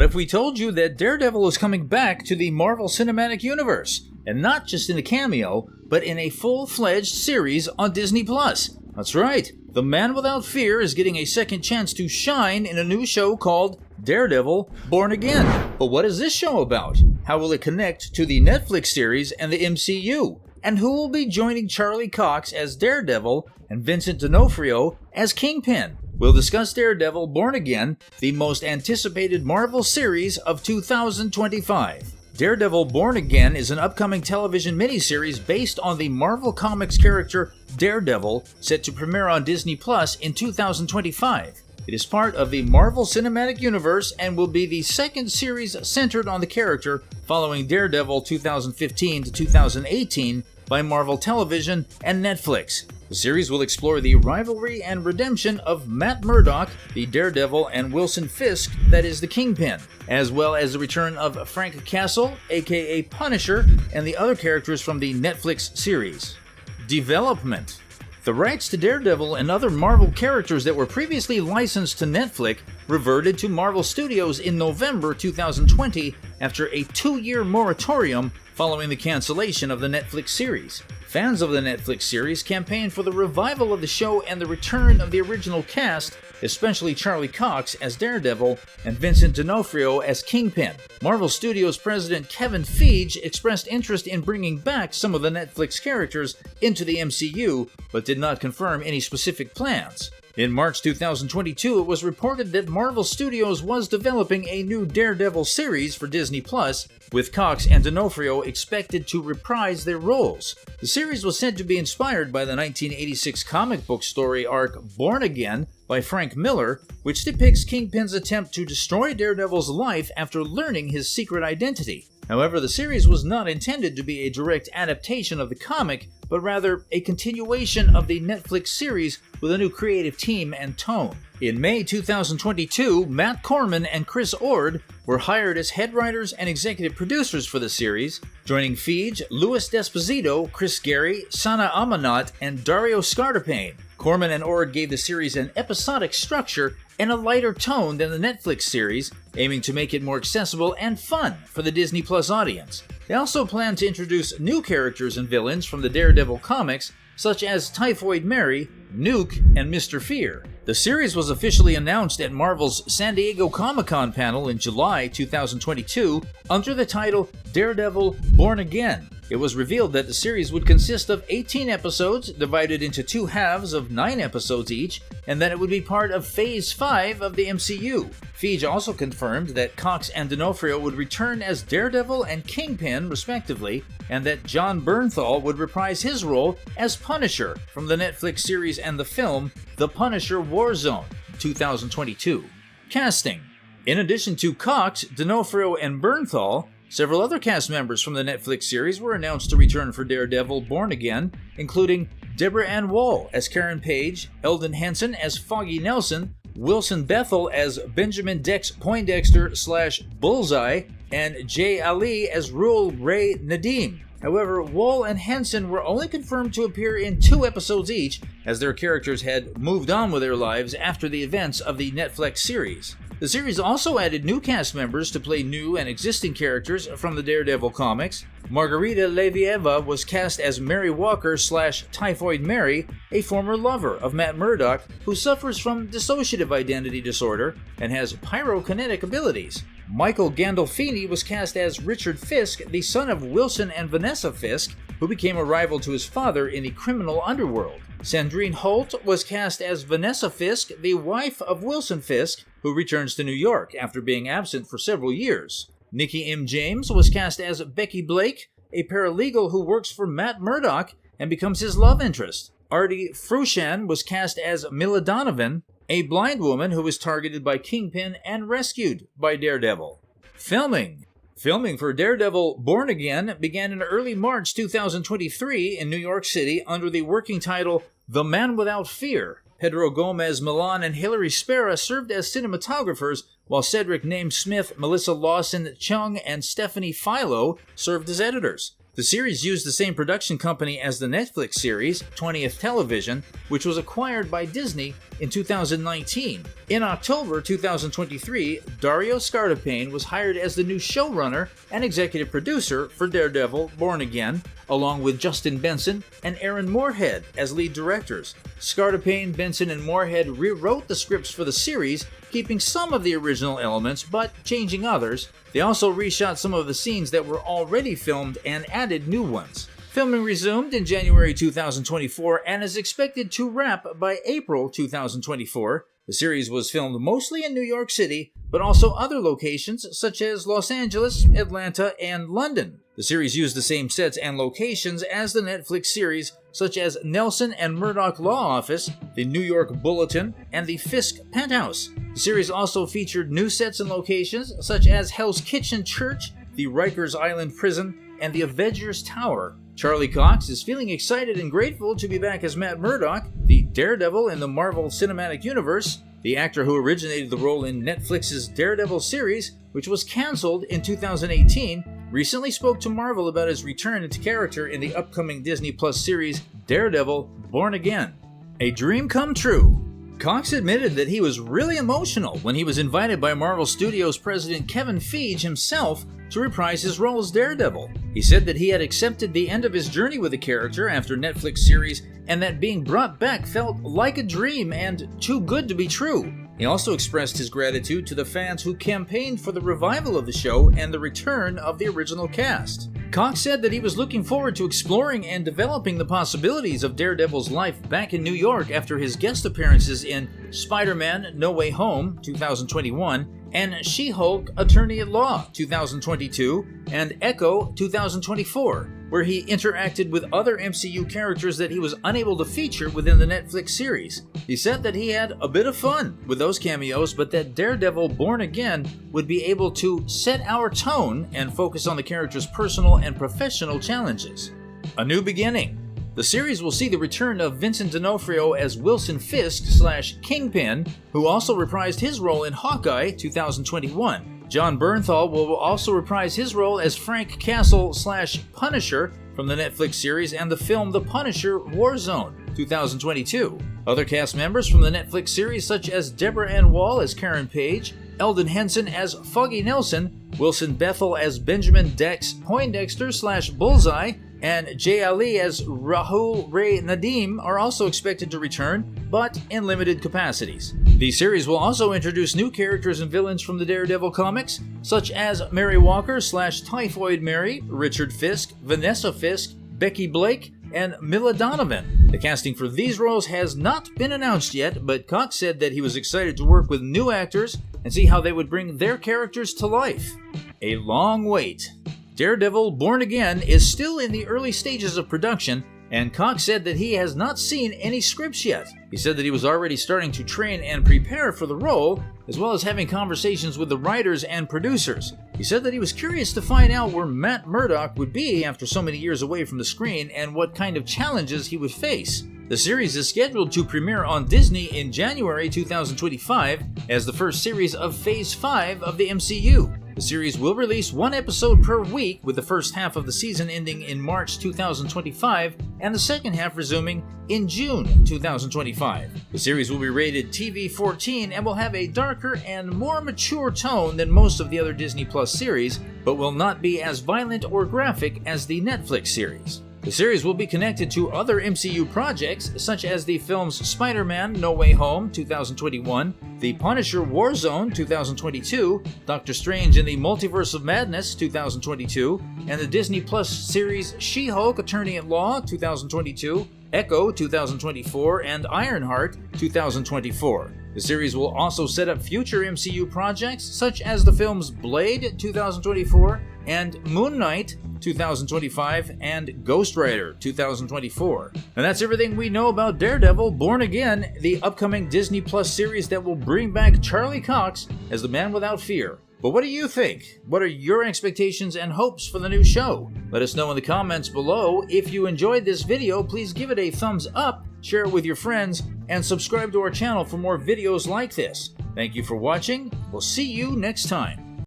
What if we told you that Daredevil is coming back to the Marvel Cinematic Universe? And not just in a cameo, but in a full-fledged series on Disney+. That's right, the man without fear is getting a second chance to shine in a new show called Daredevil Born Again. But what is this show about? How will it connect to the Netflix series and the MCU? And who will be joining Charlie Cox as Daredevil and Vincent D'Onofrio as Kingpin? We'll discuss Daredevil Born Again, the most anticipated Marvel series of 2025. Daredevil Born Again is an upcoming television miniseries based on the Marvel Comics character Daredevil, set to premiere on Disney Plus in 2025. It is part of the Marvel Cinematic Universe and will be the second series centered on the character following Daredevil 2015 to 2018 by Marvel Television and Netflix. The series will explore the rivalry and redemption of Matt Murdock, the Daredevil, and Wilson Fisk, that is the Kingpin, as well as the return of Frank Castle, aka Punisher, and the other characters from the Netflix series. Development. The rights to Daredevil and other Marvel characters that were previously licensed to Netflix reverted to Marvel Studios in November 2020 after a 2-year moratorium following the cancellation of the Netflix series. Fans of the Netflix series campaigned for the revival of the show and the return of the original cast, especially Charlie Cox as Daredevil and Vincent D'Onofrio as Kingpin. Marvel Studios president Kevin Feige expressed interest in bringing back some of the Netflix characters into the MCU, but did not confirm any specific plans. In March 2022, it was reported that Marvel Studios was developing a new Daredevil series for Disney+, with Cox and D'Onofrio expected to reprise their roles. The series was said to be inspired by the 1986 comic book story arc Born Again by Frank Miller, which depicts Kingpin's attempt to destroy Daredevil's life after learning his secret identity. However, the series was not intended to be a direct adaptation of the comic, but rather a continuation of the Netflix series with a new creative team and tone. In May 2022, Matt Corman and Chris Ord were hired as head writers and executive producers for the series, joining Feige, Louis D'Esposito, Chris Gary, Sana Amanat, and Dario Scartapane. Corman and Ord gave the series an episodic structure and a lighter tone than the Netflix series, aiming to make it more accessible and fun for the Disney Plus audience. They also plan to introduce new characters and villains from the Daredevil comics, such as Typhoid Mary, Nuke, and Mr. Fear. The series was officially announced at Marvel's San Diego Comic-Con panel in July 2022 under the title Daredevil Born Again. It was revealed that the series would consist of 18 episodes divided into 2 halves of 9 episodes each, and that it would be part of Phase 5 of the MCU. Feige also confirmed that Cox and D'Onofrio would return as Daredevil and Kingpin, respectively, and that John Bernthal would reprise his role as Punisher from the Netflix series and the film The Punisher Warzone, 2022. Casting. In addition to Cox, D'Onofrio, and Bernthal, several other cast members from the Netflix series were announced to return for Daredevil Born Again, including Deborah Ann Woll as Karen Page, Eldon Henson as Foggy Nelson, Wilson Bethel as Benjamin Dex Poindexter / Bullseye, and Jay Ali as Rule Ray Nadim. However, Woll and Henson were only confirmed to appear in 2 episodes each, as their characters had moved on with their lives after the events of the Netflix series. The series also added new cast members to play new and existing characters from the Daredevil comics. Margarita Levieva was cast as Mary Walker / Typhoid Mary, a former lover of Matt Murdock who suffers from dissociative identity disorder and has pyrokinetic abilities. Michael Gandolfini was cast as Richard Fisk, the son of Wilson and Vanessa Fisk, who became a rival to his father in the criminal underworld. Sandrine Holt was cast as Vanessa Fisk, the wife of Wilson Fisk, who returns to New York after being absent for several years. Nikki M. James was cast as Becky Blake, a paralegal who works for Matt Murdock and becomes his love interest. Artie Frushan was cast as Mila Donovan, a blind woman who was targeted by Kingpin and rescued by Daredevil. Filming for Daredevil Born Again began in early March 2023 in New York City under the working title The Man Without Fear. Pedro Gomez Milan and Hilary Spera served as cinematographers, while Cedric Name Smith, Melissa Lawson Chung, and Stephanie Philo served as editors. The The series used the same production company as the Netflix series, 20th Television, which was acquired by Disney in 2019. In October 2023, Dario Scartapane was hired as the new showrunner and executive producer for Daredevil Born Again, along with Justin Benson and Aaron Moorhead as lead directors. Scartapane, Benson, and Moorhead rewrote the scripts for the series, keeping some of the original elements but changing others. They also reshot some of the scenes that were already filmed and added new ones. Filming resumed in January 2024 and is expected to wrap by April 2024. The series was filmed mostly in New York City, but also other locations such as Los Angeles, Atlanta, and London. The series used the same sets and locations as the Netflix series, such as Nelson and Murdoch Law Office, the New York Bulletin, and the Fisk Penthouse. The series also featured new sets and locations such as Hell's Kitchen Church, the Rikers Island Prison, and the Avengers Tower. Charlie Cox is feeling excited and grateful to be back as Matt Murdock, the Daredevil in the Marvel Cinematic Universe. The actor who originated the role in Netflix's Daredevil series, which was canceled in 2018, recently spoke to Marvel about his return into character in the upcoming Disney Plus series Daredevil Born Again. A dream come true. Cox admitted that he was really emotional when he was invited by Marvel Studios president Kevin Feige himself to reprise his role as Daredevil. He said that he had accepted the end of his journey with the character after Netflix series and that being brought back felt like a dream and too good to be true. He also expressed his gratitude to the fans who campaigned for the revival of the show and the return of the original cast. Cox said that he was looking forward to exploring and developing the possibilities of Daredevil's life back in New York after his guest appearances in Spider-Man No Way Home 2021 and She-Hulk Attorney at Law 2022 and Echo 2024, where he interacted with other MCU characters that he was unable to feature within the Netflix series. He said that he had a bit of fun with those cameos, but that Daredevil Born Again would be able to set our tone and focus on the character's personal and professional challenges. A new beginning. The series will see the return of Vincent D'Onofrio as Wilson Fisk / Kingpin, who also reprised his role in Hawkeye 2021. John Bernthal will also reprise his role as Frank Castle / Punisher from the Netflix series and the film The Punisher Warzone 2022. Other cast members from the Netflix series such as Deborah Ann Wall as Karen Page, Eldon Henson as Foggy Nelson, Wilson Bethel as Benjamin Dex Poindexter / Bullseye, and Jay Ali as Rahul Ray Nadeem are also expected to return, but in limited capacities. The series will also introduce new characters and villains from the Daredevil comics, such as Mary Walker / Typhoid Mary, Richard Fisk, Vanessa Fisk, Becky Blake, and Mila Donovan. The casting for these roles has not been announced yet, but Cox said that he was excited to work with new actors and see how they would bring their characters to life. A long wait. Daredevil Born Again is still in the early stages of production, and Cox said that he has not seen any scripts yet. He said that he was already starting to train and prepare for the role, as well as having conversations with the writers and producers. He said that he was curious to find out where Matt Murdock would be after so many years away from the screen and what kind of challenges he would face. The series is scheduled to premiere on Disney in January 2025 as the first series of Phase 5 of the MCU. The series will release one episode per week, with the first half of the season ending in March 2025 and the second half resuming in June 2025. The series will be rated TV-14 and will have a darker and more mature tone than most of the other Disney Plus series, but will not be as violent or graphic as the Netflix series. The series will be connected to other MCU projects, such as the films Spider-Man No Way Home 2021, The Punisher Warzone 2022, Doctor Strange in the Multiverse of Madness 2022, and the Disney Plus series She-Hulk Attorney at Law 2022, Echo 2024, and Ironheart 2024. The series will also set up future MCU projects, such as the films Blade 2024 and Moon Knight 2025 and Ghost Rider 2024. And that's everything we know about Daredevil Born Again, the upcoming Disney Plus series that will bring back Charlie Cox as the Man Without Fear. But what do you think? What are your expectations and hopes for the new show? Let us know in the comments below. If you enjoyed this video, please give it a thumbs up, share it with your friends, and subscribe to our channel for more videos like this. Thank you for watching. We'll see you next time.